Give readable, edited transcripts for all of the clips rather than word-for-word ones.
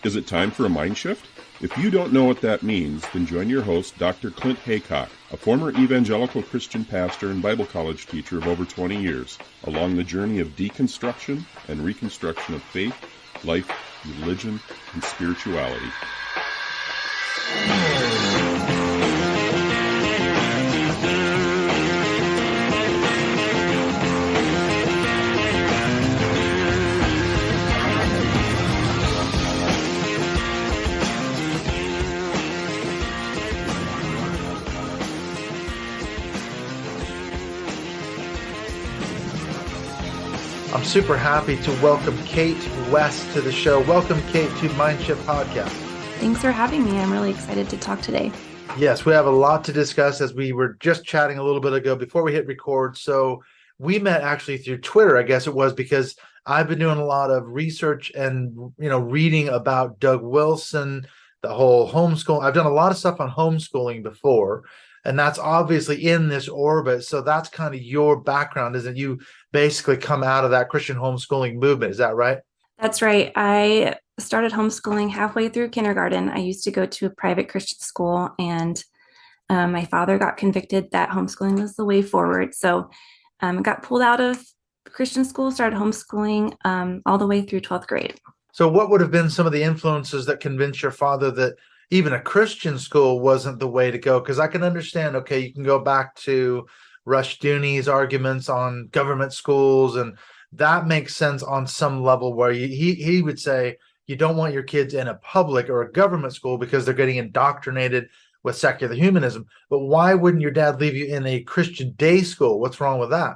Is it time for a mind shift? If you don't know what that means, then join your host, Dr. Clint Haycock, a former evangelical Christian pastor and Bible college teacher of over 20 years, along the journey of deconstruction and reconstruction of faith, life, religion, and spirituality. I'm super happy to welcome Cait West to the show. Welcome, Cait, to Mindshift Podcast. Thanks for having me. I'm really excited to talk today. Yes, we have a lot to discuss, as we were just chatting a little bit ago before we hit record. So we met actually through Twitter, I guess it was, because I've been doing a lot of research and, reading about Doug Wilson, the whole homeschool. I've done a lot of stuff on homeschooling before, and that's obviously in this orbit. So that's kind of your background, isn't it? You basically come out of that Christian homeschooling movement. Is that right? That's right. I started homeschooling halfway through kindergarten. I used to go to a private Christian school, and my father got convicted that homeschooling was the way forward. So I got pulled out of Christian school, started homeschooling all the way through 12th grade. So what would have been some of the influences that convinced your father that even a Christian school wasn't the way to go? Because I can understand, okay, you can go back to Rushdoony's arguments on government schools, and that makes sense on some level, where he would say you don't want your kids in a public or a government school because they're getting indoctrinated with secular humanism. But why wouldn't your dad leave you in a Christian day school? What's wrong with that?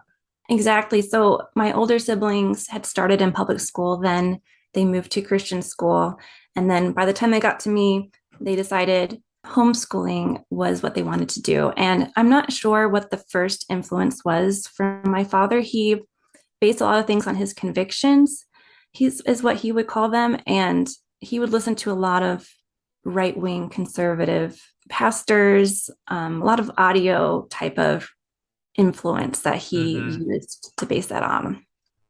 Exactly. So my older siblings had started in public school, then they moved to Christian school. And then by the time they got to me, they decided homeschooling was what they wanted to do. And I'm not sure what the first influence was from my father. He based a lot of things on his convictions, is what he would call them. And he would listen to a lot of right-wing conservative pastors, a lot of audio type of influence that he used to base that on.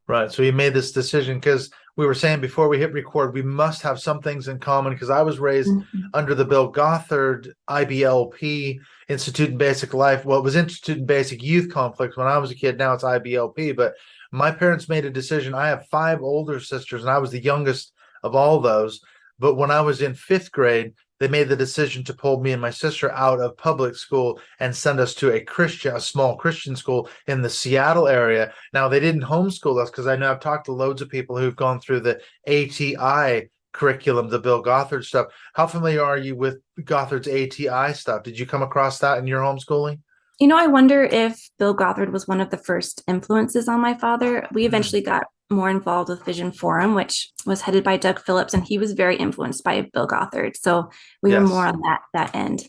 Right. So he made this decision because we were saying before we hit record, we must have some things in common, because I was raised under the Bill Gothard IBLP, Institute in Basic Life. Well, it was Institute in Basic Youth Conflicts when I was a kid. Now it's IBLP. But my parents made a decision. I have 5 older sisters, and I was the youngest of all those. But when I was in 5th grade, they made the decision to pull me and my sister out of public school and send us to a small Christian school in the Seattle area. Now, they didn't homeschool us, because I know I've talked to loads of people who've gone through the ATI curriculum, the Bill Gothard stuff. How familiar are you with Gothard's ATI stuff? Did you come across that in your homeschooling? I wonder if Bill Gothard was one of the first influences on my father. We eventually got more involved with Vision Forum, which was headed by Doug Phillips, and he was very influenced by Bill Gothard. So we were more on that end.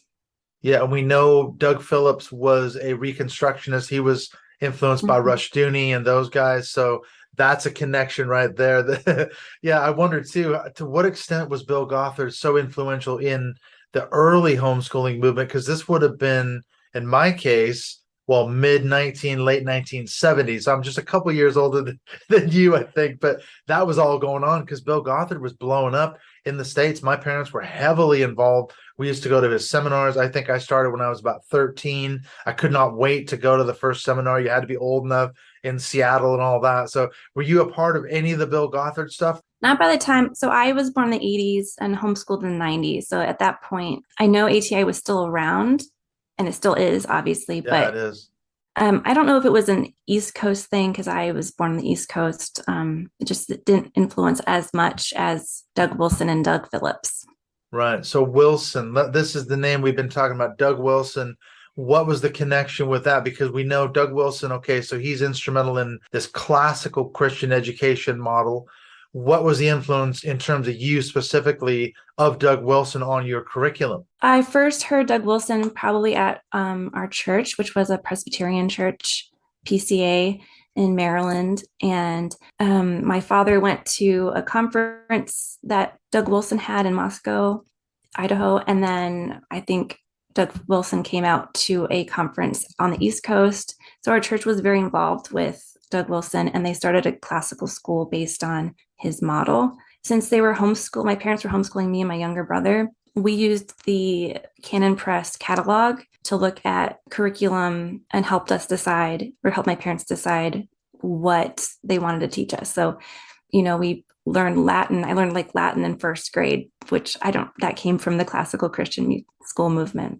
Yeah, and we know Doug Phillips was a Reconstructionist. He was influenced by Rushdoony and those guys. So that's a connection right there. Yeah, I wonder too, to what extent was Bill Gothard so influential in the early homeschooling movement? Because this would have been, in my case, late 1970s. I'm just a couple years older than you, I think. But that was all going on because Bill Gothard was blowing up in the States. My parents were heavily involved. We used to go to his seminars. I think I started when I was about 13. I could not wait to go to the first seminar. You had to be old enough, in Seattle and all that. So were you a part of any of the Bill Gothard stuff? Not by the time. So I was born in the 80s and homeschooled in the 90s. So at that point, I know ATI was still around. And it still is, obviously, but it is. I don't know if it was an East Coast thing, because I was born on the East Coast. It just didn't influence as much as Doug Wilson and Doug Phillips. Right. So Wilson, this is the name we've been talking about, Doug Wilson. What was the connection with that? Because we know Doug Wilson, okay, so he's instrumental in this classical Christian education model. What was the influence in terms of you specifically of Doug Wilson on your curriculum? I first heard Doug Wilson probably at our church, which was a Presbyterian church, PCA in Maryland. And my father went to a conference that Doug Wilson had in Moscow, Idaho. And then I think Doug Wilson came out to a conference on the East Coast. So our church was very involved with Doug Wilson, and they started a classical school based on his model. since they were homeschooled, my parents were homeschooling me and my younger brother, we used the Canon Press catalog to look at curriculum and helped us decide, or help my parents decide what they wanted to teach us. So, we learned Latin. I learned like Latin in first grade, which that came from the classical Christian school movement.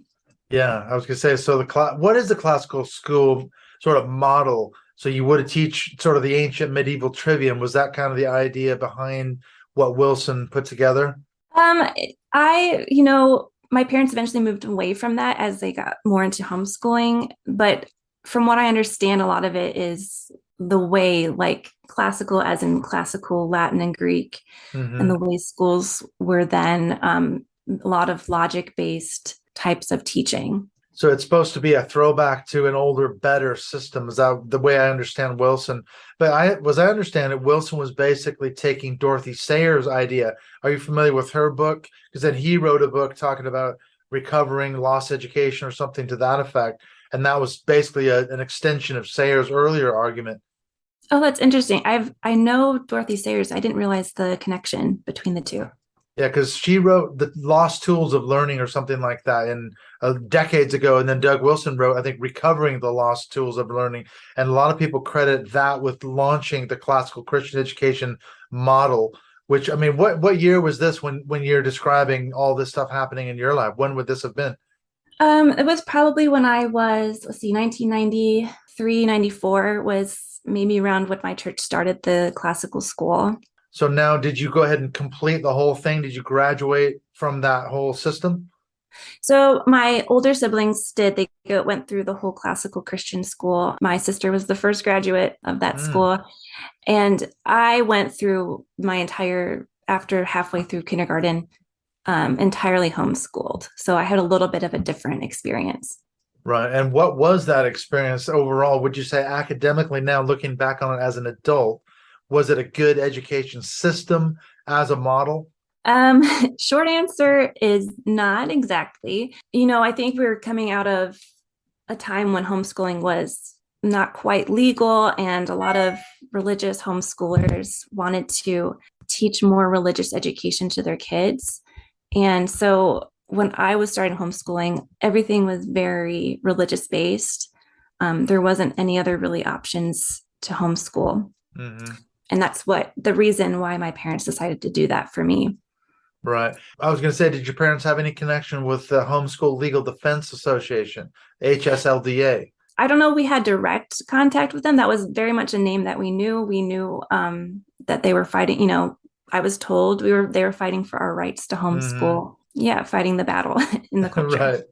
Yeah, I was gonna say, so what is the classical school sort of model? So you would teach sort of the ancient medieval trivium. Was that kind of the idea behind what Wilson put together? My parents eventually moved away from that as they got more into homeschooling. But from what I understand, a lot of it is the way, like classical, as in classical Latin and Greek, and the way schools were then a lot of logic-based types of teaching. So it's supposed to be a throwback to an older, better system. Is that the way I understand Wilson? But I understand that Wilson was basically taking Dorothy Sayers' idea. Are you familiar with her book? Because then he wrote a book talking about recovering lost education or something to that effect. And that was basically an extension of Sayers' earlier argument. Oh, that's interesting. I know Dorothy Sayers. I didn't realize the connection between the two. Yeah, because she wrote The Lost Tools of Learning or something like that decades ago. And then Doug Wilson wrote, I think, Recovering the Lost Tools of Learning. And a lot of people credit that with launching the classical Christian education model, which, I mean, what year was this when you're describing all this stuff happening in your life? When would this have been? It was probably when I was, 1993, 94 was maybe around when my church started the classical school. So now, did you go ahead and complete the whole thing? Did you graduate from that whole system? So my older siblings did. They went through the whole classical Christian school. My sister was the first graduate of that school. And I went through after halfway through kindergarten, entirely homeschooled. So I had a little bit of a different experience. Right. And what was that experience overall? Would you say academically, now looking back on it as an adult, was it a good education system as a model? Short answer is not exactly. I think we were coming out of a time when homeschooling was not quite legal, and a lot of religious homeschoolers wanted to teach more religious education to their kids. And so when I was starting homeschooling, everything was very religious based. There wasn't any other really options to homeschool. Mm-hmm. And that's the reason why my parents decided to do that for me. Right. I was going to say, did your parents have any connection with the Homeschool Legal Defense Association, HSLDA? I don't know. We had direct contact with them. That was very much a name that we knew. We knew that they were fighting. I was told they were fighting for our rights to homeschool. Mm-hmm. Yeah, fighting the battle in the culture. Right.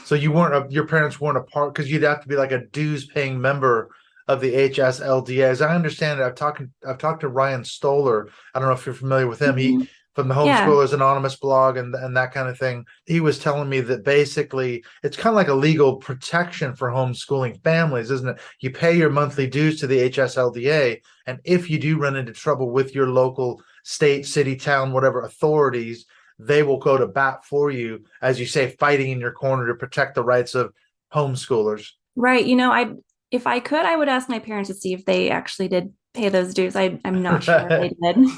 So your parents weren't a part, because you'd have to be like a dues-paying member of the HSLDA. As I understand it, I've talked to Ryan Stoller. I don't know if you're familiar with him. Mm-hmm. He from the Homeschoolers Anonymous blog and that kind of thing. He was telling me that basically it's kind of like a legal protection for homeschooling families, isn't it? You pay your monthly dues to the HSLDA, and if you do run into trouble with your local state, city, town, whatever authorities, they will go to bat for you, as you say, fighting in your corner to protect the rights of homeschoolers. Right. If I could, I would ask my parents to see if they actually did pay those dues. I'm not sure they did.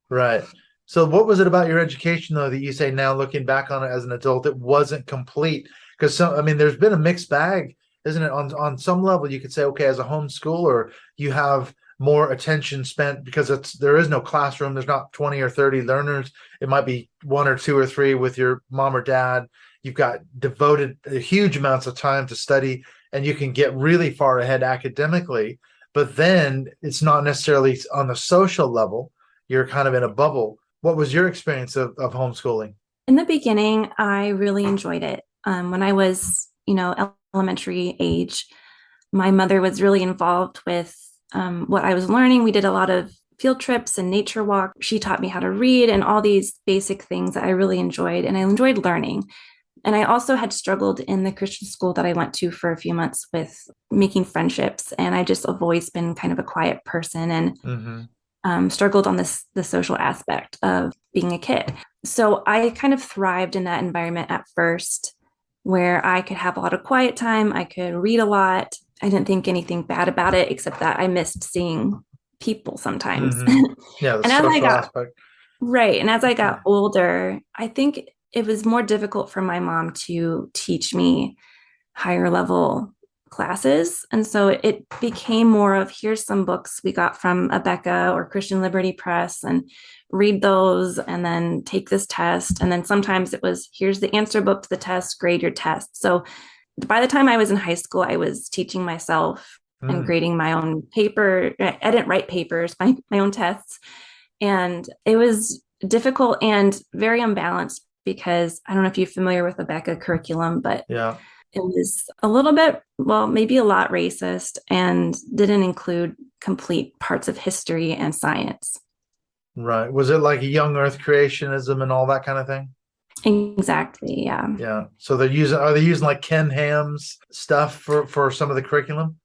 Right. So what was it about your education, though, that you say now, looking back on it as an adult, it wasn't complete? Because there's been a mixed bag, isn't it? On some level, you could say, okay, as a homeschooler, you have more attention spent because there is no classroom. There's not 20 or 30 learners. It might be 1 or 2 or 3 with your mom or dad. You've got devoted huge amounts of time to study, and you can get really far ahead academically. But then it's not necessarily on the social level. You're kind of in a bubble. What was your experience of homeschooling? In the beginning, I really enjoyed it. When I was, elementary age, my mother was really involved with what I was learning. We did a lot of field trips and nature walk. She taught me how to read and all these basic things that I really enjoyed, and I enjoyed learning. And I also had struggled in the Christian school that I went to for a few months with making friendships, and I just have always been kind of a quiet person, and struggled on the social aspect of being a kid. So I kind of thrived in that environment at first, where I could have a lot of quiet time. I could read a lot. I didn't think anything bad about it, except that I missed seeing people sometimes. Mm-hmm. Yeah, the social aspect. Right. And as I Yeah. got older, I think it was more difficult for my mom to teach me higher level classes. And so it became more of here's some books we got from Abeka or Christian Liberty Press and read those and then take this test. And then sometimes it was here's the answer book to the test, grade your test. So by the time I was in high school, I was teaching myself and grading my own paper. I didn't write papers, my own tests. And it was difficult and very unbalanced because I don't know if you're familiar with the Becca curriculum, but Yeah. it was a little bit, well, maybe a lot racist and didn't include complete parts of history and science. Right. Was it like a young earth creationism and all that kind of thing? Exactly. Yeah. Yeah. So are they using like Ken Ham's stuff for some of the curriculum?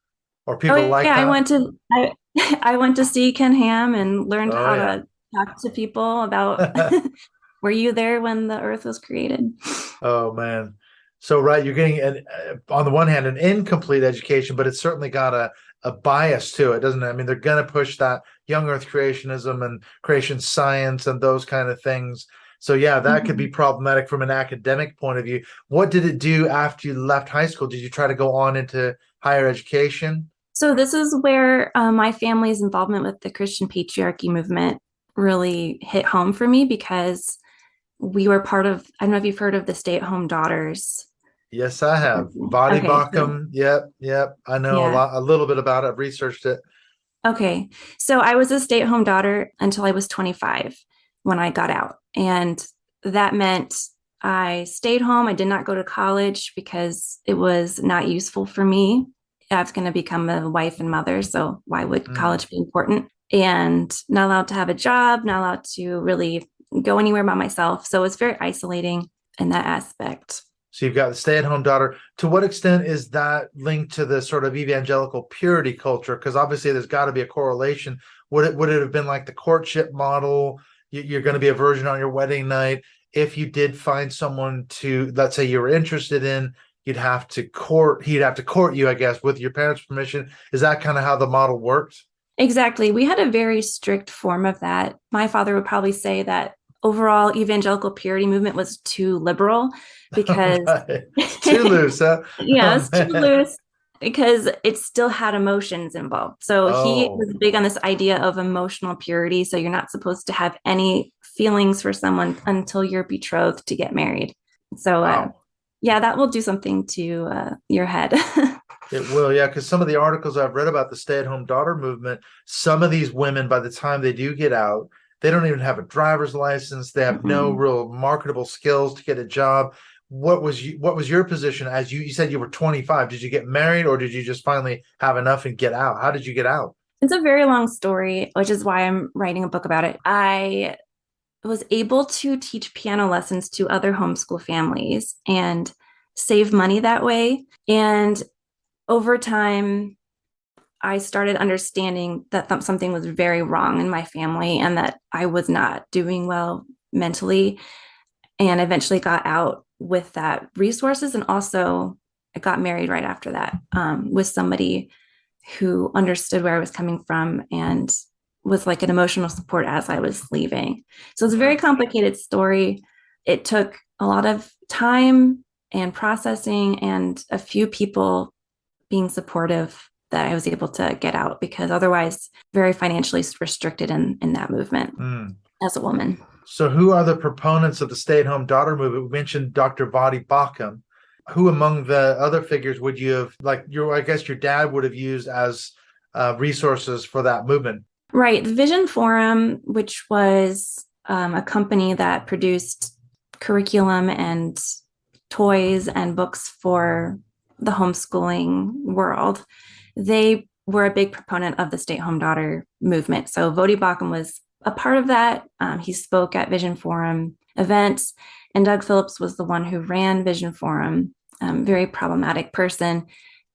Or Oh people like yeah, that? I went to see Ken Ham and learned Oh how yeah. to talk to people about were you there when the earth was created? Oh man. So right, you're getting on the one hand an incomplete education, but it's certainly got a bias to it, doesn't it? I mean, they're going to push that young earth creationism and creation science and those kind of things. So yeah, that could be problematic from an academic point of view. What did it do after you left high school? Did you try to go on into higher education? So this is where my family's involvement with the Christian patriarchy movement really hit home for me because we were part of, I don't know if you've heard of the stay-at-home daughters. Yes, I have. Vadi Okay, so Bakum. Yep. I know yeah. a little bit about it. I've researched it. Okay. So I was a stay-at-home daughter until I was 25 when I got out. And that meant I stayed home. I did not go to college because it was not useful for me. I was going to become a wife and mother. So why would college be important? And not allowed to have a job, not allowed to really go anywhere by myself. So it's very isolating in that aspect. So you've got the stay-at-home daughter. To what extent is that linked to the sort of evangelical purity culture? Because obviously there's got to be a correlation. Would it have been like the courtship model? You're going to be a virgin on your wedding night. If you did find someone to, let's say you were interested in, he'd have to court you, I guess, with your parents' permission. Is that kind of how the model worked? Exactly. We had a very strict form of that. My father would probably say that overall evangelical purity movement was too liberal because Right. Too loose, huh? yeah, Oh, it's too man. loose because it still had emotions involved. So he Oh, was big on this idea of emotional purity. So you're not supposed to have any feelings for someone until you're betrothed to get married. So wow. yeah, that will do something to your head. It will, yeah, because some of the articles I've read about the stay-at-home daughter movement, some of these women, by the time they do get out, they don't even have a driver's license. They have no Mhm. real marketable skills to get a job. What was your position as you said you were 25? Did you get married or did you just finally have enough and get out? How did you get out? It's a very long story, which is why I'm writing a book about it. I was able to teach piano lessons to other homeschool families and save money that way. And over time, I started understanding that something was very wrong in my family and that I was not doing well mentally. And eventually got out with that resources. And also, I got married right after that with somebody who understood where I was coming from and was like an emotional support as I was leaving. So it's a very Right. complicated story. It took a lot of time and processing and a few people being supportive that I was able to get out because otherwise very financially restricted in that movement Mm. as a woman. So who are the proponents of the stay-at-home daughter movement? We mentioned Dr. Vadi Bakum. Who among the other figures would you have, like I guess your dad would have used as resources for that movement? Right. The Vision Forum, which was a company that produced curriculum and toys and books for the homeschooling world, they were a big proponent of the stay-at-home daughter movement. So Vodi Bakum was a part of that. He spoke at Vision Forum events, and Doug Phillips was the one who ran Vision Forum, very problematic person.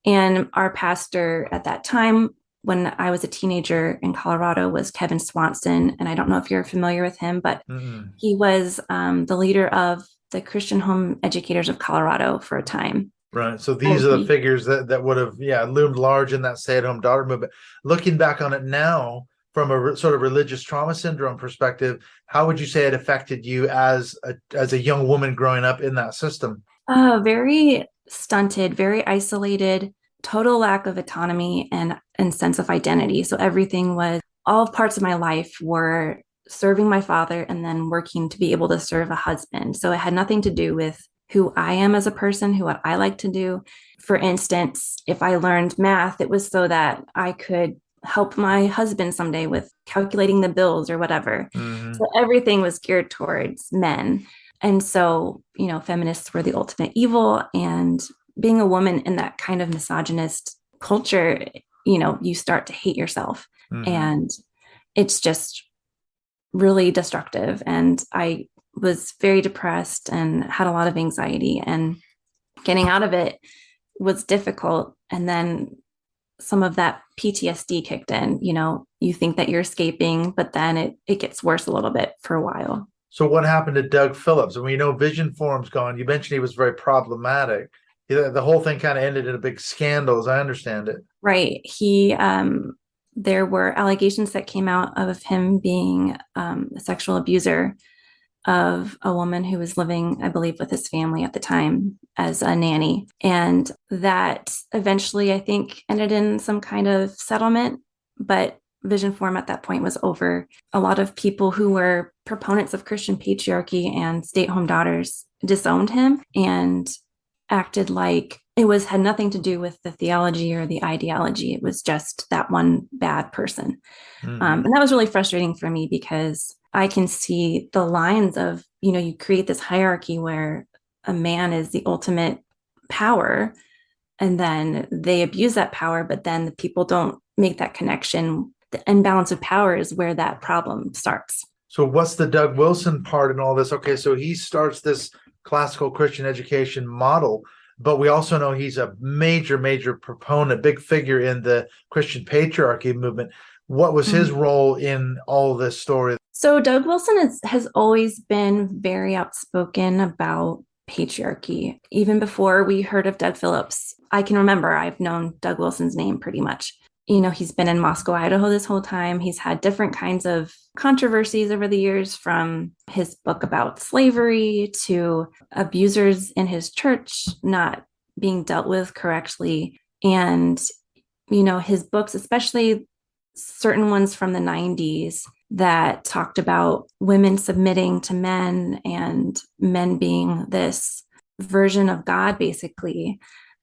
And our pastor at that time, when I was a teenager in Colorado, was Kevin Swanson. And I don't know if you're familiar with him, but he was the leader of the Christian Home Educators of Colorado for a time. Right. So these are the figures that would have, loomed large in that stay-at-home daughter movement. Looking back on it now, from a sort of religious trauma syndrome perspective, how would you say it affected you as a young woman growing up in that system? Very stunted, very isolated, total lack of autonomy and sense of identity. So everything was, all parts of my life were serving my father and then working to be able to serve a husband. So it had nothing to do with who I am as a person, what I like to do. For instance, if I learned math, it was so that I could help my husband someday with calculating the bills or whatever. Mm-hmm. So everything was geared towards men. And so, feminists were the ultimate evil. And being a woman in that kind of misogynist culture, you start to hate yourself. Mm-hmm. And it's just really destructive. And I was very depressed and had a lot of anxiety, and getting out of it was difficult. And then some of that PTSD kicked in. You think that you're escaping, but then it gets worse a little bit for a while. So what happened to Doug Phillips? And we know Vision Forum's gone. You mentioned he was very problematic. The whole thing kind of ended in a big scandal, as I understand it. Right. There were allegations that came out of him being a sexual abuser of a woman who was living, I believe, with his family at the time as a nanny. And that eventually, I think, ended in some kind of settlement. But Vision Forum at that point was over. A lot of people who were proponents of Christian patriarchy and stay-at-home daughters disowned him and acted like it had nothing to do with the theology or the ideology. It was just that one bad person. Mm-hmm. And that was really frustrating for me, because I can see the lines of, you create this hierarchy where a man is the ultimate power, and then they abuse that power, but then the people don't make that connection. The imbalance of power is where that problem starts. So what's the Doug Wilson part in all this? Okay, so he starts this classical Christian education model, but we also know he's a major, major proponent, big figure in the Christian patriarchy movement. What was his role in all of this story? So Doug Wilson has always been very outspoken about patriarchy. Even before we heard of Doug Phillips, I can remember I've known Doug Wilson's name pretty much. He's been in Moscow, Idaho this whole time. He's had different kinds of controversies over the years, from his book about slavery to abusers in his church not being dealt with correctly. And, his books, especially certain ones from the 90s that talked about women submitting to men and men being this version of God, basically,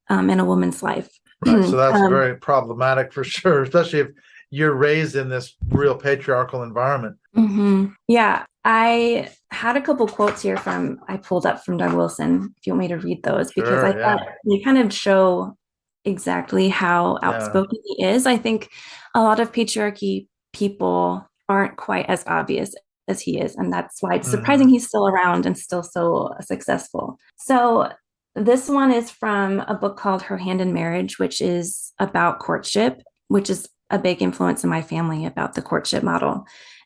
in a woman's life. Right, so that's very problematic for sure, especially if you're raised in this real patriarchal environment. Mm-hmm. Yeah, I had a couple quotes here I pulled up from Doug Wilson, if you want me to read those, because I thought they kind of show exactly how outspoken he is. I think a lot of patriarchy people aren't quite as obvious as he is, and that's why it's surprising he's still around and still so successful. So this one is from a book called Her Hand in Marriage, which is about courtship, which is a big influence in my family about the courtship model.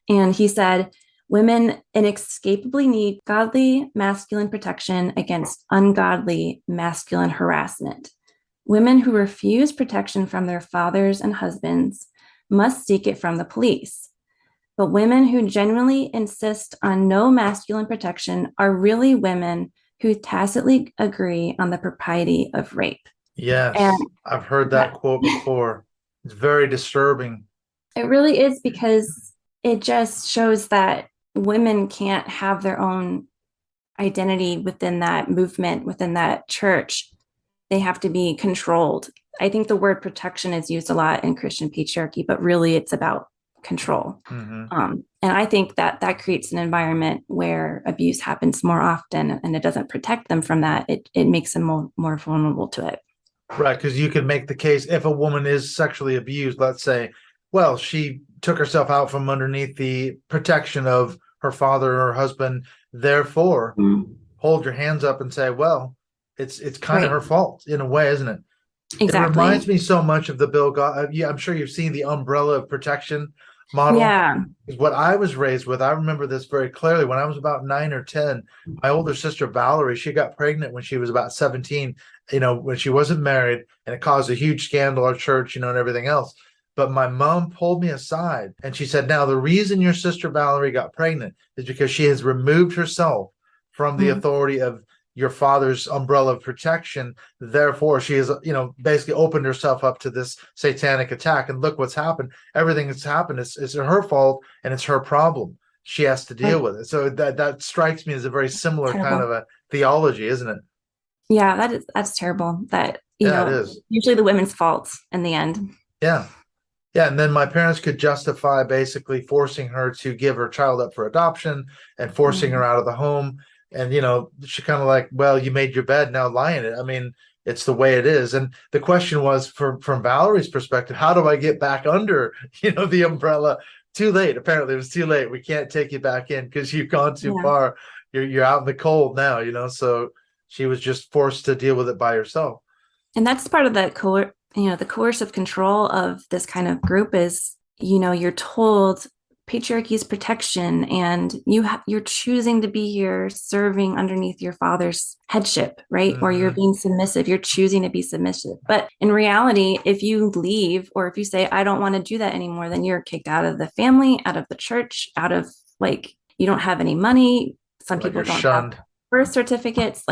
And he said, women inescapably need godly masculine protection against ungodly masculine harassment. Women who refuse protection from their fathers and husbands must seek it from the police. But women who genuinely insist on no masculine protection are really women who tacitly agree on the propriety of rape. Yes, and I've heard that quote before. It's very disturbing. It really is, because it just shows that women can't have their own identity within that movement, within that church. They have to be controlled. I think the word protection is used a lot in Christian patriarchy, but really it's about control. And I think that creates an environment where abuse happens more often, and it doesn't protect them from that. It makes them more vulnerable to it. Right, because you can make the case, if a woman is sexually abused, let's say, well, she took herself out from underneath the protection of her father or her husband, therefore hold your hands up and say, well, it's kind of her fault in a way, isn't it? Exactly. It reminds me so much of the Bill I'm sure you've seen the umbrella of protection model. Yeah. What I was raised with, I remember this very clearly. When I was about 9 or 10, my older sister Valerie, she got pregnant when she was about 17, when she wasn't married, and it caused a huge scandal at church, and everything else. But my mom pulled me aside and she said, now, the reason your sister Valerie got pregnant is because she has removed herself from the authority of your father's umbrella of protection. Therefore, she has, basically opened herself up to this satanic attack. And look what's happened. Everything that's happened is her fault, and it's her problem. She has to deal with it. So that strikes me as a very similar kind of a theology, isn't it? Yeah, that's terrible. That, it is usually the women's fault in the end. Yeah. Yeah. And then my parents could justify basically forcing her to give her child up for adoption and forcing her out of the home. And, she kind of like, well, you made your bed, now lie in it. I mean, it's the way it is. And the question was, from Valerie's perspective, how do I get back under, the umbrella? Too late. Apparently it was too late. We can't take you back in because you've gone too far. You're out in the cold now, so she was just forced to deal with it by herself. And that's part of the coercive control of this kind of group is, you're told patriarchy's protection, and you're choosing to be here serving underneath your father's headship, right? Mm-hmm. Or you're being submissive. You're choosing to be submissive. But in reality, if you leave, or if you say, I don't want to do that anymore, then you're kicked out of the family, out of the church, out of you don't have any money. Some people don't have birth certificates.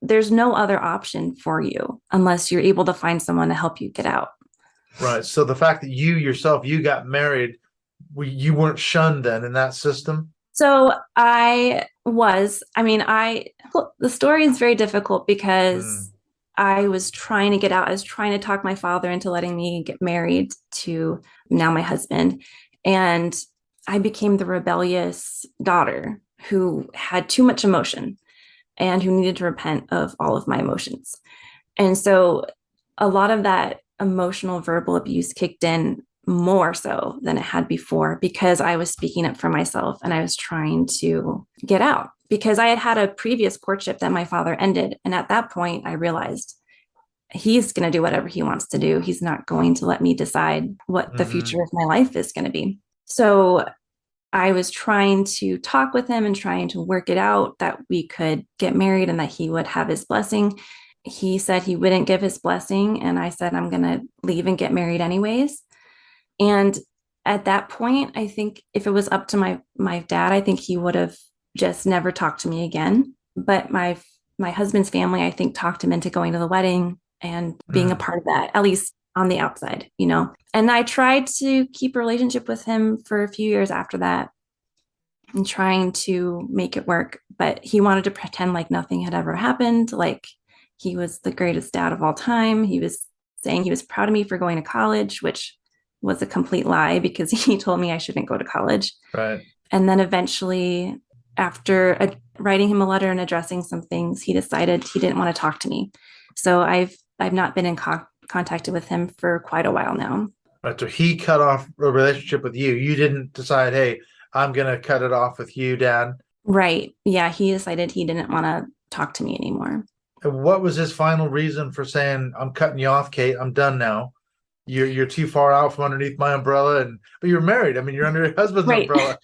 There's no other option for you unless you're able to find someone to help you get out. Right. So the fact that you got married, you weren't shunned then in that system? So I was. The story is very difficult because I was trying to get out. I was trying to talk my father into letting me get married to now my husband. And I became the rebellious daughter who had too much emotion and who needed to repent of all of my emotions. And so a lot of that emotional verbal abuse kicked in more so than it had before because I was speaking up for myself and I was trying to get out because I had had a previous courtship that my father ended. And at that point, I realized he's going to do whatever he wants to do. He's not going to let me decide what the future of my life is going to be. So I was trying to talk with him and trying to work it out that we could get married and that he would have his blessing. He said he wouldn't give his blessing. And I said, I'm going to leave and get married anyways. And at that point, I think if it was up to my dad, I think he would have just never talked to me again. But my husband's family, I think, talked him into going to the wedding and being a part of that, at least on the outside, And I tried to keep a relationship with him for a few years after that and trying to make it work. But he wanted to pretend like nothing had ever happened, like he was the greatest dad of all time. He was saying he was proud of me for going to college, which was a complete lie because he told me I shouldn't go to college. Right. And then eventually, after writing him a letter and addressing some things, he decided he didn't want to talk to me. So I've not been in contacted with him for quite a while now. Right. So he cut off a relationship with you. You didn't decide, hey, I'm going to cut it off with you, Dad. Right. Yeah. He decided he didn't want to talk to me anymore. And what was his final reason for saying, I'm cutting you off, Cait, I'm done now? You're too far out from underneath my umbrella, but you're married. I mean, you're under your husband's umbrella.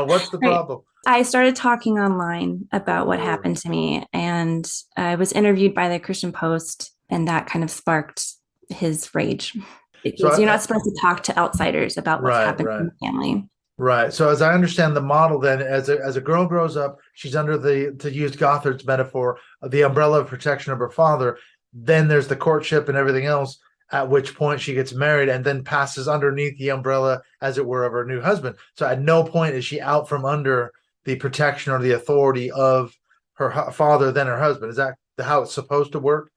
What's the problem? I started talking online about what happened to me, and I was interviewed by the Christian Post, and that kind of sparked his rage. Because you're not supposed to talk to outsiders about what's happened in the family. Right. So as I understand the model, then as a girl grows up, she's under to use Gothard's metaphor, the umbrella of protection of her father. Then there's the courtship and everything else, at which point she gets married and then passes underneath the umbrella, as it were, of her new husband. So at no point is she out from under the protection or the authority of her father than her husband. Is that how it's supposed to work?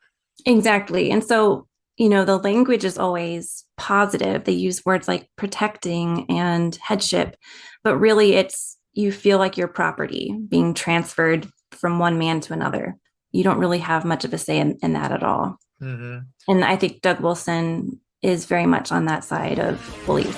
Exactly. And so, the language is always positive. They use words like protecting and headship, but really it's, you feel like your property being transferred from one man to another. You don't really have much of a say in that at all. Mm-hmm. And I think Doug Wilson is very much on that side of belief.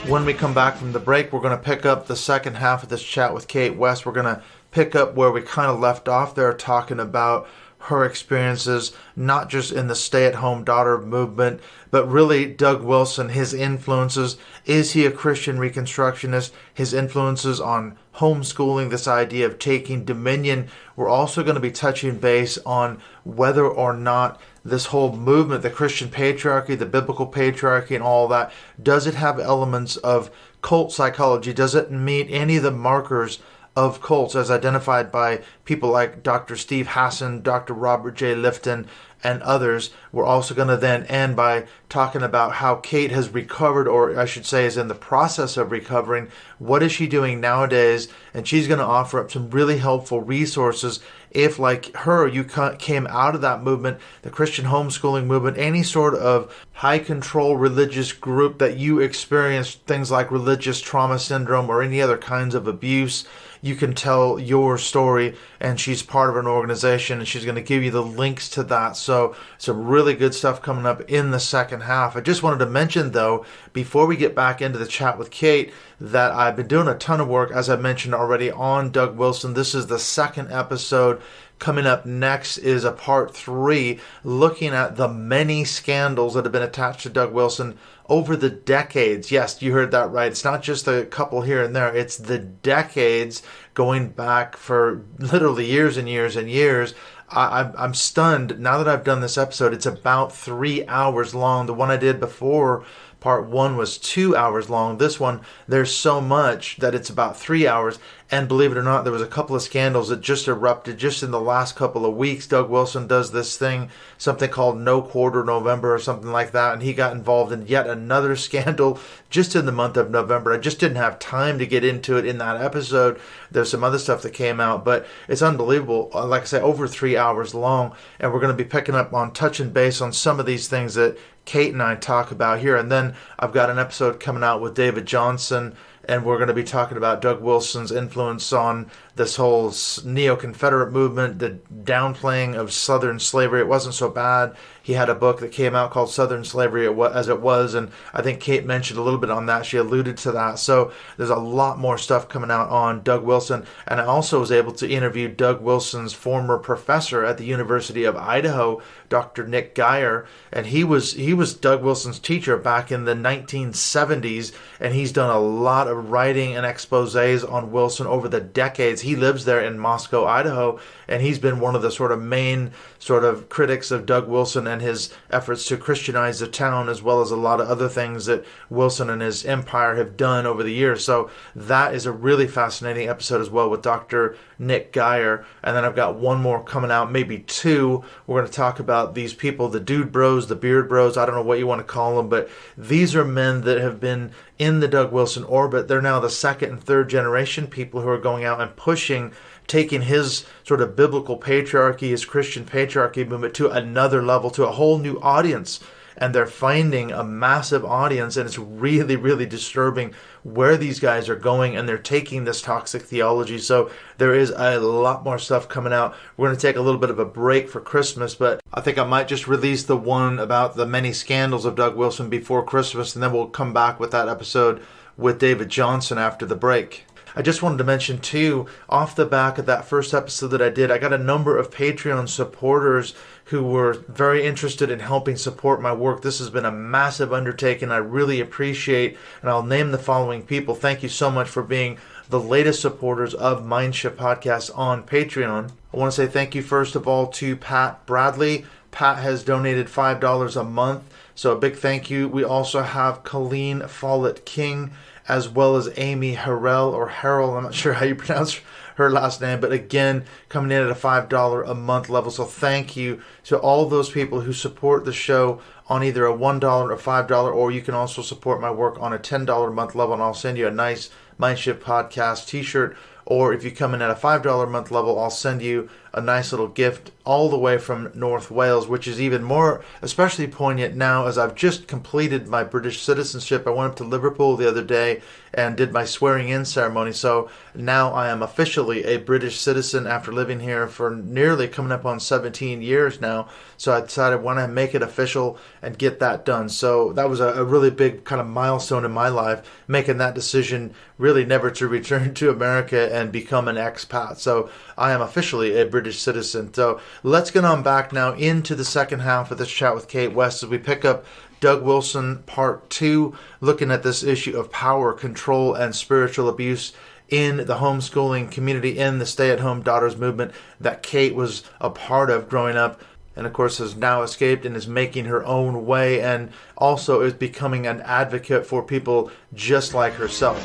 When we come back from the break, we're going to pick up the second half of this chat with Cait West. We're going to pick up where we kind of left off there, talking about her experiences, not just in the stay-at-home daughter movement, but really Doug Wilson, his influences. Is he a Christian Reconstructionist? His influences on homeschooling, this idea of taking dominion. We're also going to be touching base on whether or not this whole movement, the Christian patriarchy, the biblical patriarchy, and all that, does it have elements of cult psychology? Does it meet any of the markers of cults as identified by people like Dr. Steve Hassan, Dr. Robert J. Lifton, and others? We're also going to then end by talking about how Cait has recovered, or I should say is in the process of recovering. What is she doing nowadays? And she's going to offer up some really helpful resources if, like her, you came out of that movement, the Christian homeschooling movement, any sort of high control religious group that you experienced things like religious trauma syndrome or any other kinds of abuse. You can tell your story, and she's part of an organization, and she's going to give you the links to that. So some really good stuff coming up in the second half. I just wanted to mention, though, before we get back into the chat with Cait, that I've been doing a ton of work, as I mentioned already, on Doug Wilson. This is the second episode. Coming up next is a part 3 looking at the many scandals that have been attached to Doug Wilson over the decades. Yes, you heard that right. It's not just a couple here and there. It's the decades going back for literally years and years and years. I'm stunned now that I've done this episode. It's about 3 hours long. The one I did before, part 1, was 2 hours long. This one, there's so much that it's about 3 hours. And believe it or not, there was a couple of scandals that just erupted just in the last couple of weeks. Doug Wilson does this thing, something called No Quarter November or something like that, and he got involved in yet another scandal just in the month of November. I just didn't have time to get into it in that episode. There's some other stuff that came out, but it's unbelievable. Like I say, over 3 hours long, and we're going to be picking up on touching base on some of these things that Cait and I talk about here. And then I've got an episode coming out with David Johnson, and we're going to be talking about Doug Wilson's influence on this whole neo-Confederate movement, the downplaying of Southern slavery. It wasn't so bad. He had a book that came out called Southern Slavery as It Was, and I think Cait mentioned a little bit on that. She alluded to that. So there's a lot more stuff coming out on Doug Wilson. And I also was able to interview Doug Wilson's former professor at the University of Idaho, Dr. Nick Geyer, and he was Doug Wilson's teacher back in the 1970s, and he's done a lot of writing and exposés on Wilson over the decades. He lives there in Moscow, Idaho, and he's been one of the sort of main sort of critics of Doug Wilson and his efforts to Christianize the town, as well as a lot of other things that Wilson and his empire have done over the years. So that is a really fascinating episode as well with Dr. Nick Geyer. And then I've got one more coming out, maybe 2. We're going to talk about these people, the dude bros, the beard bros, I don't know what you want to call them, but these are men that have been in the Doug Wilson orbit. They're now the second and third generation people who are going out and pushing, taking his sort of biblical patriarchy, his Christian patriarchy movement to another level, to a whole new audience. And they're finding a massive audience, and it's really, really disturbing where these guys are going, and they're taking this toxic theology. So there is a lot more stuff coming out. We're going to take a little bit of a break for Christmas, but I think I might just release the one about the many scandals of Doug Wilson before Christmas, and then we'll come back with that episode with David Johnson after the break. I just wanted to mention, too, off the back of that first episode that I did, I got a number of Patreon supporters who were very interested in helping support my work. This has been a massive undertaking. I really appreciate, and I'll name the following people. Thank you so much for being the latest supporters of Mindshift Podcast on Patreon. I want to say thank you, first of all, to Pat Bradley. Pat has donated $5 a month, so a big thank you. We also have Colleen Follett King, as well as Amy Harrell, or Harrell, I'm not sure how you pronounce her last name, but again, coming in at a $5 a month level. So thank you to all those people who support the show on either a $1 or $5, or you can also support my work on a $10 a month level, and I'll send you a nice Mindshift Podcast t-shirt. Or if you come in at a $5 a month level, I'll send you a nice little gift all the way from North Wales, which is even more especially poignant now as I've just completed my British citizenship. I went up to Liverpool the other day and did my swearing-in ceremony. So now I am officially a British citizen after living here for nearly coming up on 17 years now. So I decided why not make it official and get that done. So that was a really big kind of milestone in my life, making that decision really never to return to America and become an expat. So I am officially a British British citizen. So let's get on back now into the second half of this chat with Cait West as we pick up Doug Wilson Part 2, looking at this issue of power, control, and spiritual abuse in the homeschooling community, in the stay-at-home daughters movement that Cait was a part of growing up, and of course has now escaped and is making her own way, and also is becoming an advocate for people just like herself.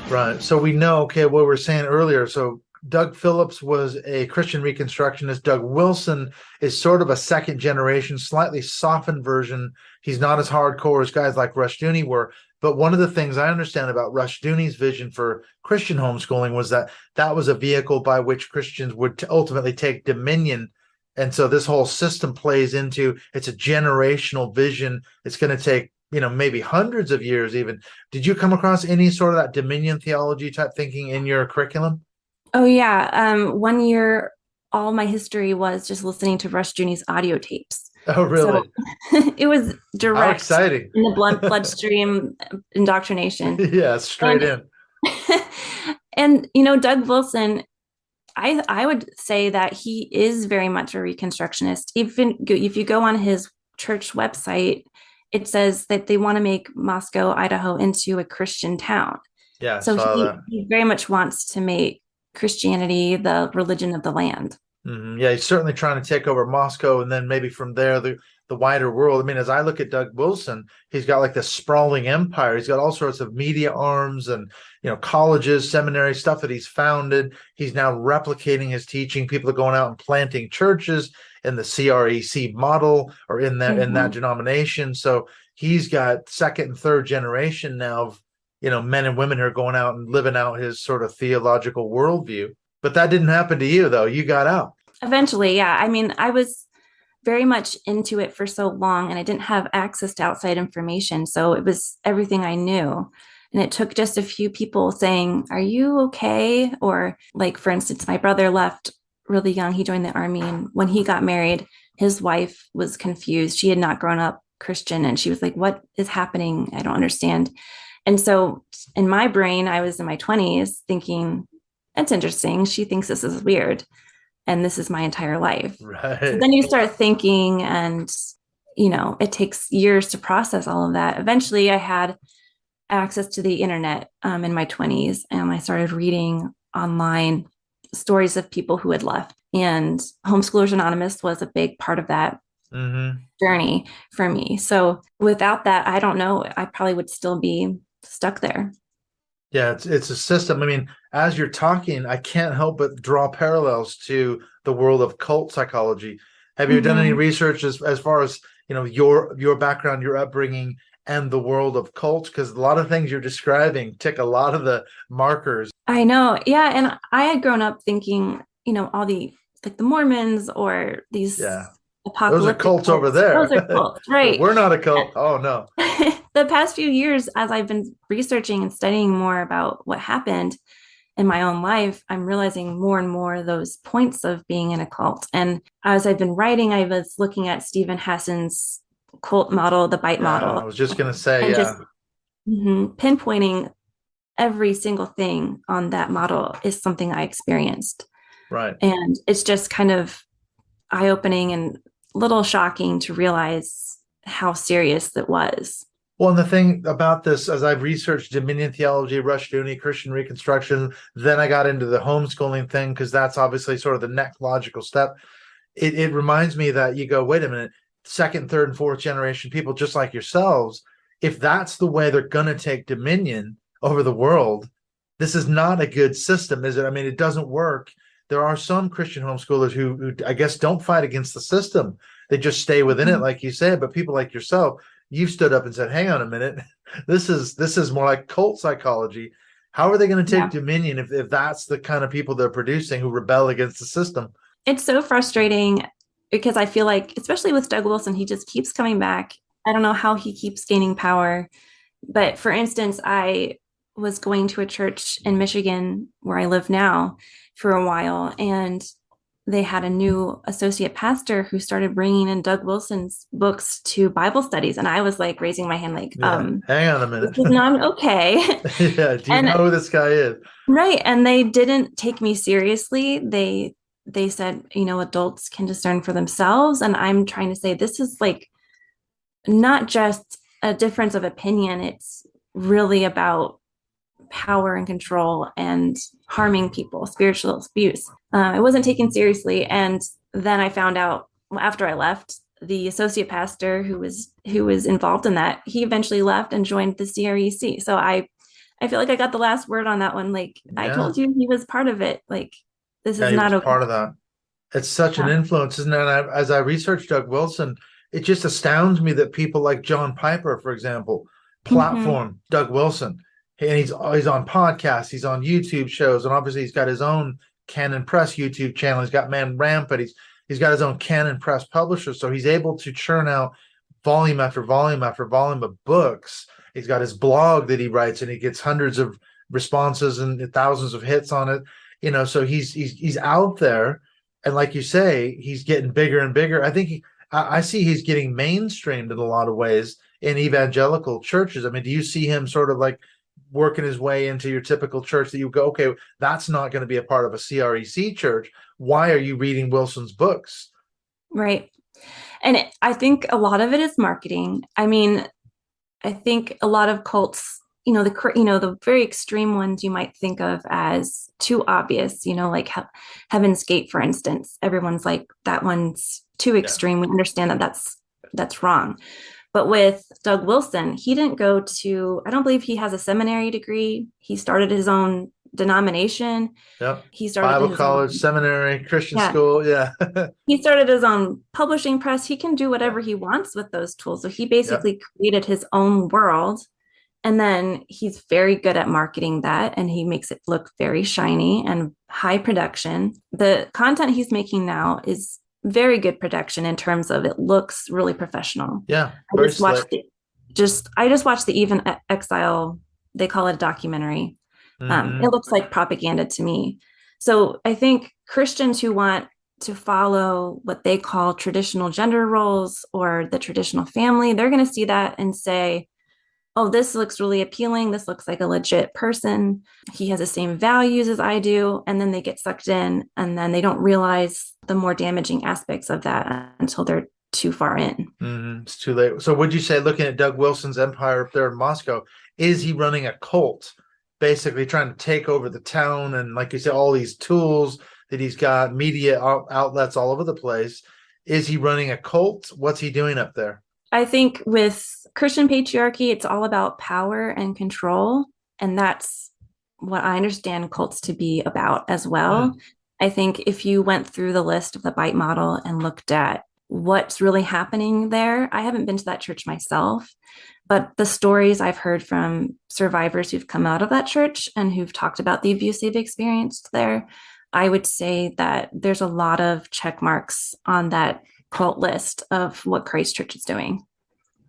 Right. So we know, okay, what we were saying earlier. So Doug Phillips was a Christian Reconstructionist. Doug Wilson is sort of a second generation, slightly softened version. He's not as hardcore as guys like Rushdoony were. But one of the things I understand about Rushdoony's vision for Christian homeschooling was that that was a vehicle by which Christians would ultimately take dominion. And so this whole system plays into, it's a generational vision. It's going to take, maybe hundreds of years even. Did you come across any sort of that dominion theology type thinking in your curriculum? Oh, yeah. 1 year, all my history was just listening to Rushdoony's audio tapes. Oh, really? So it was direct. How exciting. In the bloodstream indoctrination. Yeah, straight in. And, Doug Wilson, I would say that he is very much a Reconstructionist. Even if you go on his church website, it says that they want to make Moscow, Idaho into a Christian town. Yeah, so he very much wants to make Christianity the religion of the land. Mm-hmm. Yeah, he's certainly trying to take over Moscow, and then maybe from there the wider world. I mean, as I look at Doug Wilson, he's got like this sprawling empire. He's got all sorts of media arms and colleges, seminaries, stuff that he's founded. He's now replicating his teaching. People are going out and planting churches in the CREC model or in that denomination. So he's got second and third generation now of men and women who are going out and living out his sort of theological worldview. But that didn't happen to you, though. You got out. Eventually, yeah. I mean, I was very much into it for so long, and I didn't have access to outside information. So it was everything I knew. And it took just a few people saying, "Are you okay?" Or like, for instance, my brother left really young. He joined the army. And when he got married, his wife was confused. She had not grown up Christian. And she was like, "What is happening? I don't understand." And so in my brain, I was in my 20s thinking, that's interesting. She thinks this is weird. And this is my entire life. Right. So then you start thinking, and, it takes years to process all of that. Eventually, I had access to the internet in my 20s, and I started reading online stories of people who had left. And Homeschoolers Anonymous was a big part of that journey for me. So without that, I don't know, I probably would still be stuck there. Yeah, it's a system. I mean, as you're talking, I can't help but draw parallels to the world of cult psychology. Have you done any research as far as your background, your upbringing, and the world of cults? Because a lot of things you're describing tick a lot of the markers. I know, yeah, and I had grown up thinking, all the like the Mormons or these apocalyptic those are cults over there. Those are cults, right? We're not a cult. Oh no. The past few years, as I've been researching and studying more about what happened in my own life, I'm realizing more and more those points of being in a cult. And as I've been writing, I was looking at Stephen Hassan's cult model, the bite model. I was just going to say, just pinpointing every single thing on that model is something I experienced. Right. And it's just kind of eye-opening and a little shocking to realize how serious it was. Well, and the thing about this, as I've researched dominion theology, Rushdoony, Christian Reconstruction, then I got into the homeschooling thing because that's obviously sort of the next logical step. It reminds me that you go, wait a minute, second, third, and fourth generation people just like yourselves, if that's the way they're going to take dominion over the world, this is not a good system, is it? I mean, it doesn't work. There are some Christian homeschoolers who I guess don't fight against the system. They just stay within it, like you said. But people like yourself, you've stood up and said, hang on a minute, this is more like cult psychology. How are they going to take dominion if that's the kind of people they're producing who rebel against the system? It's so frustrating because I feel like, especially with Doug Wilson, he just keeps coming back. I don't know how he keeps gaining power. But for instance, I was going to a church in Michigan where I live now for a while. And they had a new associate pastor who started bringing in Doug Wilson's books to Bible studies. And I was like raising my hand, like, Yeah. Hang on a minute. this is not okay. Yeah. Do you And know who this guy is? right. And they didn't take me seriously. They said, adults can discern for themselves. And I'm trying to say this is like not just a difference of opinion. It's really about power and control and harming people, spiritual abuse. I wasn't taken seriously. And then I found out after I left, the associate pastor who was involved in that, he eventually left and joined the CREC. So I feel like I got the last word on that one. Like, I told you he was part of it. Like, this is not okay. okay. Part of that. It's such an influence, isn't it? And as I researched Doug Wilson, it just astounds me that people like John Piper, for example, platform Doug Wilson. And he's on podcasts, he's on YouTube shows, and obviously he's got his own Canon Press YouTube channel. He's got Man Rampant. He's got his own Canon Press publisher, so he's able to churn out volume after volume after volume of books. He's got his blog that he writes, and he gets hundreds of responses and thousands of hits on it. So he's out there, and like you say, he's getting bigger and bigger. I think I see he's getting mainstreamed in a lot of ways in evangelical churches. I mean, do you see him sort of like working his way into your typical church that you go, okay, that's not going to be a part of a CREC church. Why are you reading Wilson's books? Right. And I think a lot of it is marketing. I mean, I think a lot of cults, the very extreme ones you might think of as too obvious, like Heaven's Gate, for instance. Everyone's like, that one's too extreme. We understand that that's wrong. But with Doug Wilson, he didn't go to, I don't believe he has a seminary degree. He started his own denomination. Yep. He started Bible college, seminary, Christian school. Yeah. He started his own publishing press. He can do whatever he wants with those tools. So he basically created his own world. And then he's very good at marketing that, and he makes it look very shiny and high production. The content he's making now is very good production in terms of it looks really professional. Yeah. I just watched the Even Exile, they call it a documentary. It looks like propaganda to me. So I think Christians who want to follow what they call traditional gender roles or the traditional family, they're going to see that and say, oh, this looks really appealing. This looks like a legit person. He has the same values as I do. And then they get sucked in, and then they don't realize the more damaging aspects of that until they're too far in. It's too late. So would you say, looking at Doug Wilson's empire up there in Moscow, is he running a cult, basically trying to take over the town? And like you said, all these tools that he's got, media outlets all over the place. Is he running a cult? What's he doing up there? I think with Christian patriarchy, it's all about power and control. And that's what I understand cults to be about as well. I think if you went through the list of the Bite model and looked at what's really happening there, I haven't been to that church myself, but the stories I've heard from survivors who've come out of that church and who've talked about the abuse they've experienced there, I would say that there's a lot of check marks on that cult list of what Christ Church is doing.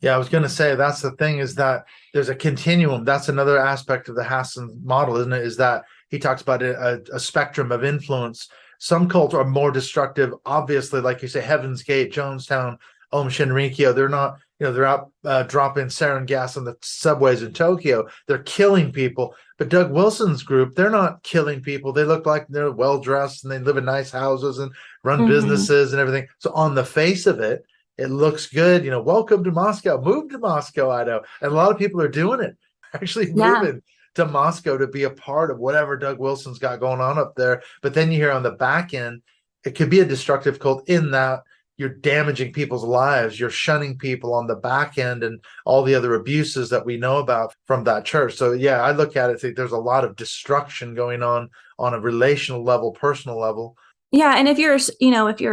Yeah, I was going to say, that's the thing, is that there's a continuum. That's another aspect of the Hassan model, isn't it? Is that he talks about a spectrum of influence. Some cults are more destructive, obviously, like you say, Heaven's Gate, Jonestown, Om Shinrikyo. They're not, they're out dropping sarin gas on the subways in Tokyo. They're killing people. But Doug Wilson's group, they're not killing people. They look like they're well-dressed and they live in nice houses and run businesses and everything. So on the face of it, it looks good. Welcome to Moscow. Move to Moscow, Idaho. And a lot of people are doing it, actually moving to Moscow to be a part of whatever Doug Wilson's got going on up there. But then you hear on the back end, it could be a destructive cult in that you're damaging people's lives. You're shunning people on the back end and all the other abuses that we know about from that church. So yeah, I look at it, think there's a lot of destruction going on a relational level, personal level. Yeah. And if you're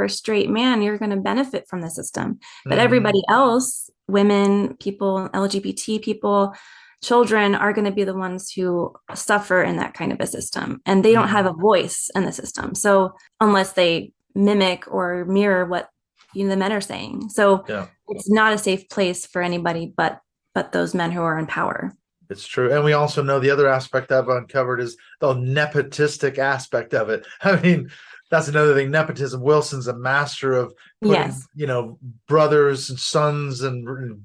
a straight man, you're going to benefit from the system, but everybody else, women, people, LGBT people, children, are going to be the ones who suffer in that kind of a system, and they don't have a voice in the system. So unless they mimic or mirror what the men are saying. So it's not a safe place for anybody but those men who are in power. It's true. And we also know the other aspect I've uncovered is the nepotistic aspect of it. I mean, that's another thing. Nepotism. Wilson's a master of putting, Yes. brothers and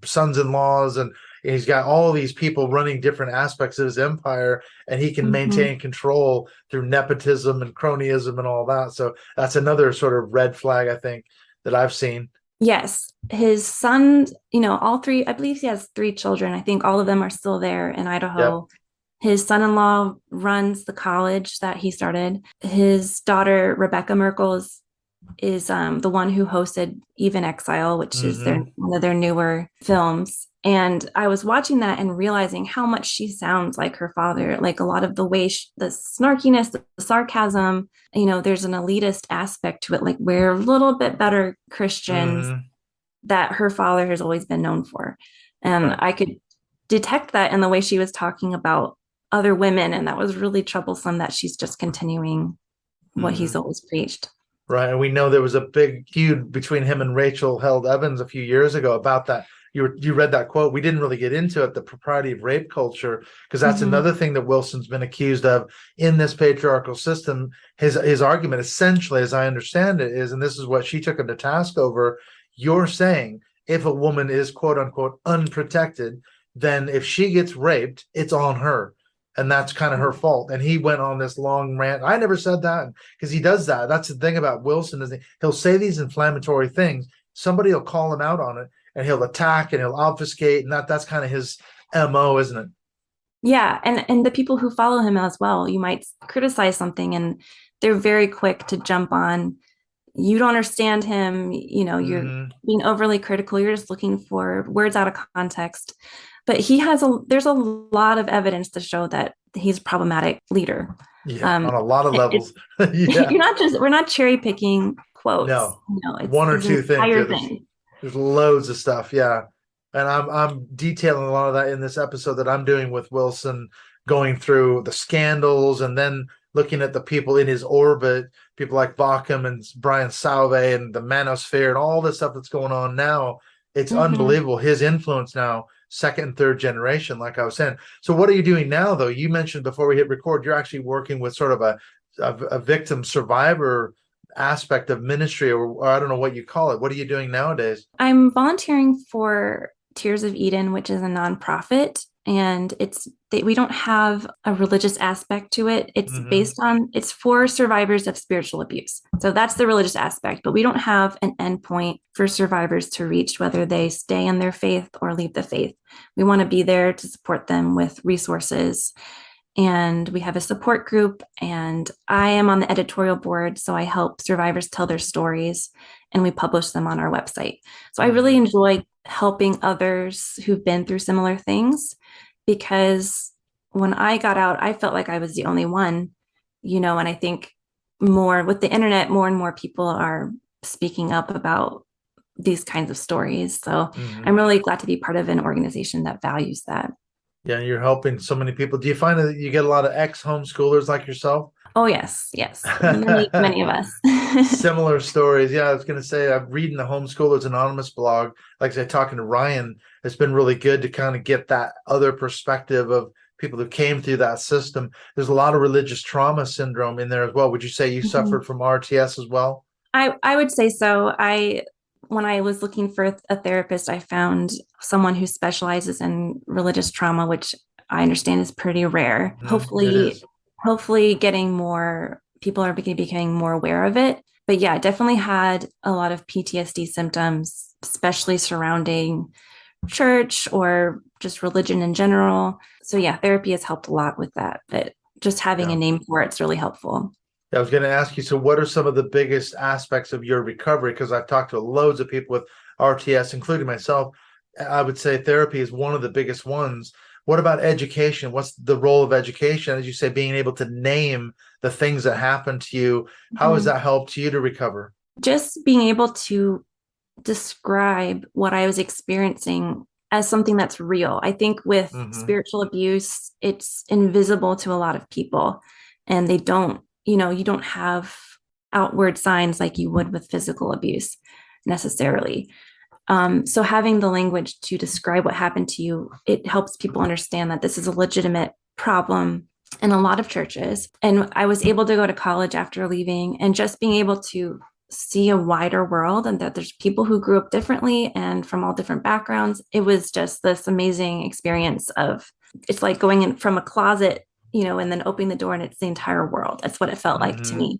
sons-in-laws, and he's got all these people running different aspects of his empire, and he can Mhm. maintain control through nepotism and cronyism and all that. So that's another sort of red flag, I think, that I've seen. Yes. His son, all three, I believe he has three children. I think all of them are still there in Yep. Idaho. His son-in-law runs the college that he started. His daughter, Rebecca Merkel, is the one who hosted Eve in Exile, which is Hmm. one of their newer films. And I was watching that and realizing how much she sounds like her father, like a lot of the way, the snarkiness, the sarcasm, there's an elitist aspect to it. Like we're a little bit better Christians Hmm. that her father has always been known for. And Right. I could detect that in the way she was talking about other women. And that was really troublesome that she's just continuing what he's Hmm. always preached. Right. And we know there was a big feud between him and Rachel Held Evans a few years ago about that. You read that quote. We didn't really get into it, the propriety of rape culture, because that's Mm-hmm. another thing that Wilson's been accused of in this patriarchal system. His argument, essentially, as I understand it, is, and this is what she took him to task over, you're saying if a woman is quote unquote unprotected, then if she gets raped, it's on her. And that's kind of her fault. And he went on this long rant. I never said that, because he does that. That's the thing about Wilson, is he'll say these inflammatory things. Somebody will call him out on it, and he'll attack and he'll obfuscate, and that's kind of his MO, isn't it? Yeah, and the people who follow him as well, you might criticize something and they're very quick to jump on. You don't understand him, you're Mm-hmm. being overly critical, you're just looking for words out of context. But there's a lot of evidence to show that he's a problematic leader. Yeah, Um, on a lot of levels. it's Yeah, we're not cherry picking quotes. no, It's one or his two things. Yeah, entire there's thing. there's loads of stuff. Yeah, and I'm detailing a lot of that in this episode that I'm doing with Wilson, going through the scandals and then looking at the people in his orbit, people like Bauckham and Brian Sauve and the manosphere and all this stuff that's going on now. It's Mhm. unbelievable. His influence now, second and third generation, like I was saying. So what are you doing now, though? You mentioned before we hit record, you're actually working with sort of a victim survivor aspect of ministry, or I don't know what you call it. What are you doing nowadays? I'm volunteering for Tears of Eden, which is a nonprofit, and we don't have a religious aspect to it. Mm-hmm. It's for survivors of spiritual abuse. So that's the religious aspect, but we don't have an endpoint for survivors to reach, whether they stay in their faith or leave the faith. We want to be there to support them with resources, and we have a support group, and I am on the editorial board, so I help survivors tell their stories and we publish them on our website. So I really Mm-hmm. enjoy helping others who've been through similar things, because when I got out, I felt like I was the only one, and I think more with the internet, more and more people are speaking up about these kinds of stories. So Mm-hmm. I'm really glad to be part of an organization that values that. Yeah, you're helping so many people. Do you find that you get a lot of ex-homeschoolers like yourself? Oh, yes, yes. Many, many of us. Similar stories. Yeah, I was going to say, I'm reading the Homeschoolers Anonymous blog. Like I said, talking to Ryan, it's been really good to kind of get that other perspective of people who came through that system. There's a lot of religious trauma syndrome in there as well. Would you say you Mhm. suffered from RTS as well? I would say so. When I was looking for a therapist, I found someone who specializes in religious trauma, which I understand is pretty rare. It is. Hopefully getting more people are becoming more aware of it. But yeah, definitely had a lot of PTSD symptoms, especially surrounding church or just religion in general. So yeah, therapy has helped a lot with that. But just having a Yeah. name for it's really helpful. I was going to ask you, so what are some of the biggest aspects of your recovery? Because I've talked to loads of people with RTS, including myself. I would say therapy is one of the biggest ones. What about education? What's the role of education? As you say, being able to name the things that happened to you. How has Mhm. that helped you to recover? Just being able to describe what I was experiencing as something that's real. I think with Mm-hmm. spiritual abuse, it's invisible to a lot of people, and you don't have outward signs like you would with physical abuse necessarily. So having the language to describe what happened to you, it helps people understand that this is a legitimate problem in a lot of churches. And I was able to go to college after leaving, and just being able to see a wider world and that there's people who grew up differently and from all different backgrounds. It was just this amazing experience of, it's like going in from a closet, and then opening the door and it's the entire world. That's what it felt like to me.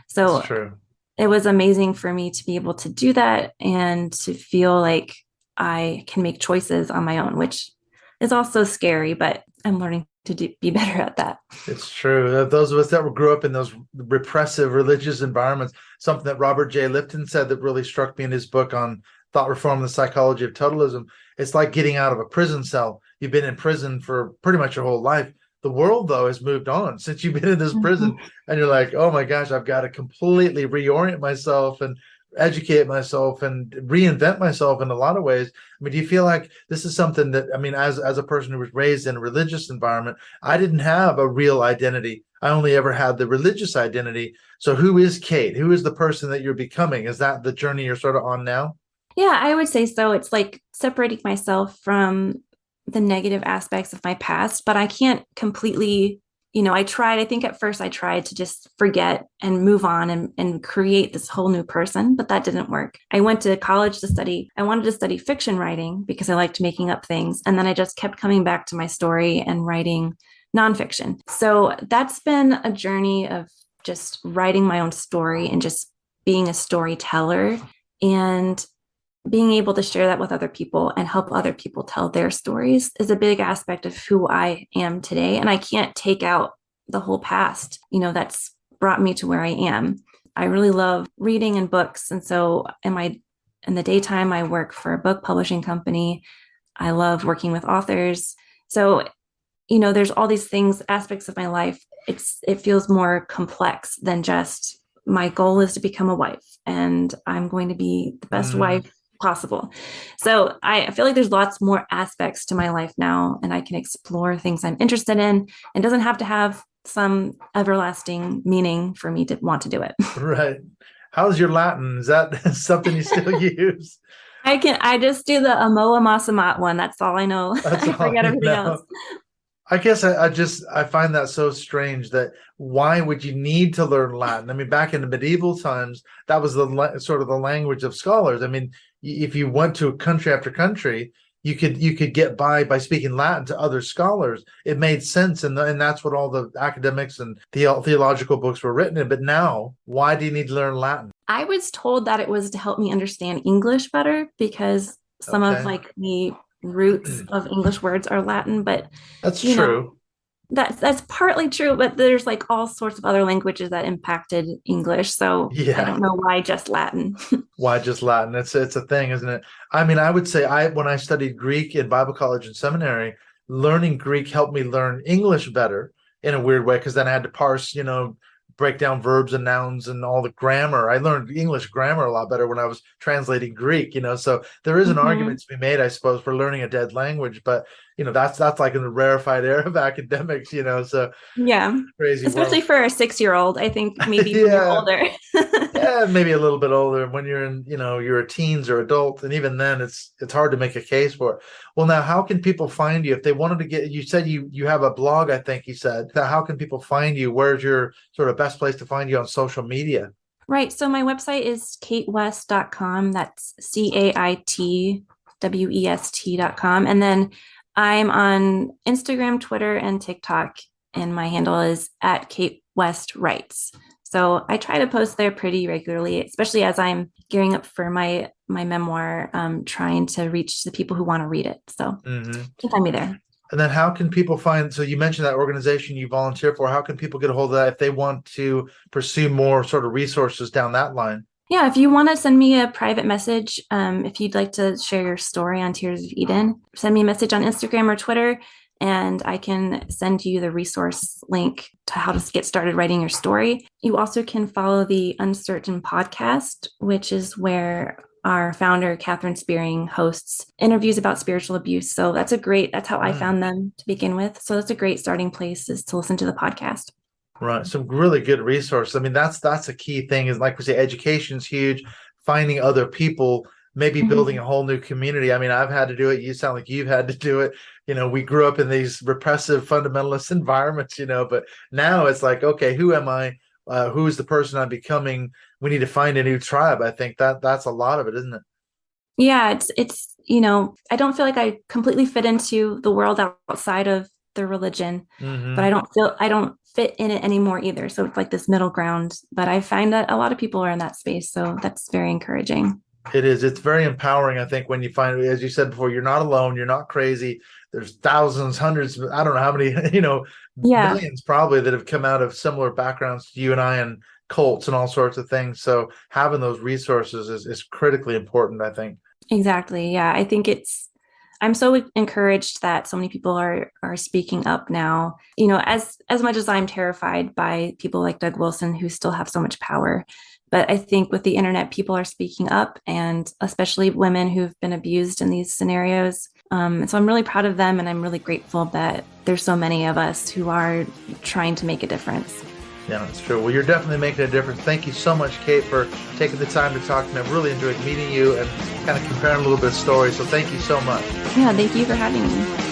So That's true. It was amazing for me to be able to do that and to feel like I can make choices on my own, which is also scary, but I'm learning to be better at that. It's true. Those of us that grew up in those repressive religious environments, something that Robert J. Lipton said that really struck me in his book on thought reform and the psychology of totalism. It's like getting out of a prison cell. You've been in prison for pretty much your whole life. The world, though, has moved on since you've been in this prison, and you're like, oh my gosh, I've got to completely reorient myself and educate myself and reinvent myself in a lot of ways. I mean, do you feel like this is something that, I mean, as a person who was raised in a religious environment, I didn't have a real identity. I only ever had the religious identity. So who is Cait? Who is the person that you're becoming? Is that the journey you're sort of on now? Yeah, I would say so. It's like separating myself from the negative aspects of my past, but I can't completely, I think at first I tried to just forget and move on and create this whole new person, but that didn't work. I went to college I wanted to study fiction writing because I liked making up things. And then I just kept coming back to my story and writing nonfiction. So that's been a journey of just writing my own story and just being a storyteller and being able to share that with other people and help other people tell their stories is a big aspect of who I am today. And I can't take out the whole past, that's brought me to where I am. I really love reading and books. And so in the daytime, I work for a book publishing company. I love working with authors. So, there's all these aspects of my life. It feels more complex than just my goal is to become a wife and I'm going to be the best wife possible. So I feel like there's lots more aspects to my life now, and I can explore things I'm interested in, and doesn't have to have some everlasting meaning for me to want to do it. Right. How's your Latin? Is that something you still use? I just do the Amoa Masamat one. That's all I know. I forget everything else. I guess I find that so strange that why would you need to learn Latin? I mean, back in the medieval times, that was sort of the language of scholars. I mean, if you went to country after country, you could get by speaking Latin to other scholars. It made sense, and that's what all the academics and theological books were written in. But now, why do you need to learn Latin? I was told that it was to help me understand English better because some of the roots of English words are Latin, but that's true. That's partly true, but there's all sorts of other languages that impacted English. So I don't know why just Latin. Why just Latin? It's a thing, isn't it? I mean, I would say when I studied Greek in Bible college and seminary, learning Greek helped me learn English better in a weird way, because then I had to parse, break down verbs and nouns and all the grammar. I learned English grammar a lot better when I was translating Greek, so there is an argument to be made, I suppose, for learning a dead language, but that's like in the rarefied air of academics, so yeah, crazy, especially world. For a 6-year-old. I think maybe when you're older. Yeah, maybe a little bit older. When you're in, you're a teens or adult, and even then it's hard to make a case for it. Well, now, how can people find you if they wanted to get? You said you have a blog, I think you said. Now, how can people find you? Where's your sort of best place to find you on social media? Right. So my website is caitwest.com. That's CAITWEST.com. And then I'm on Instagram, Twitter, and TikTok, and my handle is @CaitWestWrites. So I try to post there pretty regularly, especially as I'm gearing up for my memoir, trying to reach the people who want to read it. So you can find me there. And then how can people find, so you mentioned that organization you volunteer for, how can people get a hold of that if they want to pursue more sort of resources down that line? Yeah, if you want to send me a private message, if you'd like to share your story on Tears of Eden, send me a message on Instagram or Twitter, and I can send you the resource link to how to get started writing your story. You also can follow the Uncertain podcast, which is where our founder, Catherine Spearing, hosts interviews about spiritual abuse. So that's how I found them to begin with. So that's a great starting place, is to listen to the podcast. Right. Some really good resources. I mean, that's a key thing, is like we say, education's huge. Finding other people maybe building a whole new community. I mean, I've had to do it. You sound like you've had to do it. We grew up in these repressive fundamentalist environments, but now it's like, okay, who am I? Who's the person I'm becoming? We need to find a new tribe. I think that's a lot of it, isn't it? Yeah, it's I don't feel like I completely fit into the world outside of the religion, but I don't fit in it anymore either. So it's like this middle ground, but I find that a lot of people are in that space. So that's very encouraging. It is. It's very empowering, I think, when you find, as you said before, you're not alone. You're not crazy. There's thousands, hundreds, I don't know how many, millions probably that have come out of similar backgrounds to you and I, and cults and all sorts of things. So having those resources is critically important, I think. Exactly. Yeah. I think I'm so encouraged that so many people are speaking up now, as much as I'm terrified by people like Doug Wilson, who still have so much power. But I think with the internet, people are speaking up, and especially women who've been abused in these scenarios. And so I'm really proud of them, and I'm really grateful that there's so many of us who are trying to make a difference. Yeah, that's true. Well, you're definitely making a difference. Thank you so much, Cait, for taking the time to talk to me. I've really enjoyed meeting you and kind of comparing a little bit of stories. So thank you so much. Yeah, thank you for having me.